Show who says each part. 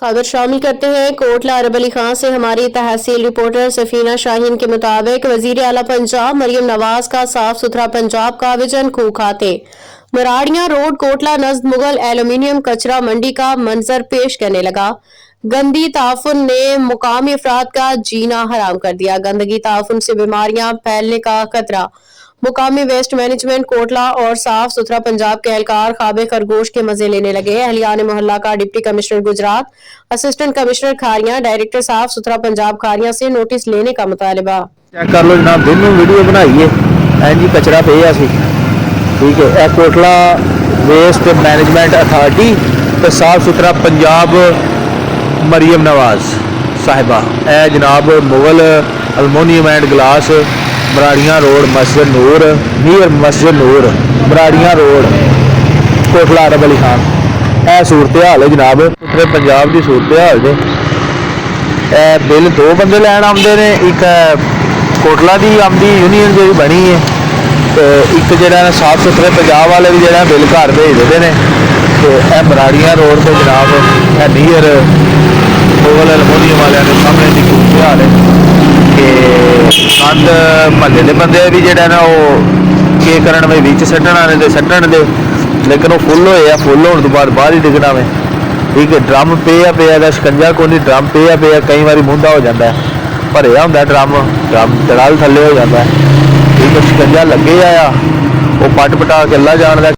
Speaker 1: खबर शामिल करते हैं कोटला अरब अली खान से। हमारी तहसील रिपोर्टर सफीना शाहीन के मुताबिक वजीर आला पंजाब मरियम नवाज का साफ सुथरा पंजाब का विजन खूह खाते मराड़ियां रोड कोटला नज़द मुगल एल्यूमिनियम कचरा मंडी का मंजर पेश करने लगा। गंदी ताफुन ने मुकामी अफराद का जीना हराम कर दिया। गंदगी ताफुन से बीमारियां फैलने का खतरा। मुकामी वेस्ट मैनेजमेंट कोटला और साफ सुथरा पंजाब के एहलकार खाबे खरगोश के मजे लेने लगे। अहलियान मोहल्ला का deputy commissioner Gujrat, assistant commissioner Kharian, director साफ सुथरा पंजाब खारियां से नोटिस लेने का मुतालबा।
Speaker 2: चेक कर लो जनाब, दोनों वीडियो बनाइए। जी कचरा पे सी, ठीक है। यह कोटला वेस्ट मैनेजमेंट अथॉरिटी तो साफ सुथरा पंजाब मरियम नवाज साहिबा। यह जनाब मुगल अलमोनीयम एंड ग्लास, मराड़ियां रोड, मस्जिद नूर, नियर मस्जिद नूर, मराड़ियां रोड, कोटला अरब अली खान। यह सूरत हाल है जनाब, पूरे पंजाब की सूरत हाल ने। बिल दो बंदे लैन आते हैं, एक कोटला की आमदी यूनियन जी बनी है, तो एक जो साफ सुथरे पंजाब वाले भी जो बिल घर भेज देते हैं। तो यह मराड़ियां रोड से जनाब यह नियर मुगल अलमोनीयम वाले के सामने की सूरत हाल है कि कंध महल्ले के बंदे भी जोड़ा ना वो के करन में बीच सट्टन आने तो सट्टन दे, लेकिन वो फुल होए, फुल होने तो बाद बाहर ही डिगना में, ठीक है। ड्रम पे शिकंजा को नहीं, ड्रम पे कई बार मुंदा हो जाता है, भरिया होंगे ड्रम दड़ाल थले हो जाता है, ठीक है। शिकंजा लगे आया वो पट पटा के अल्लाह जानदा।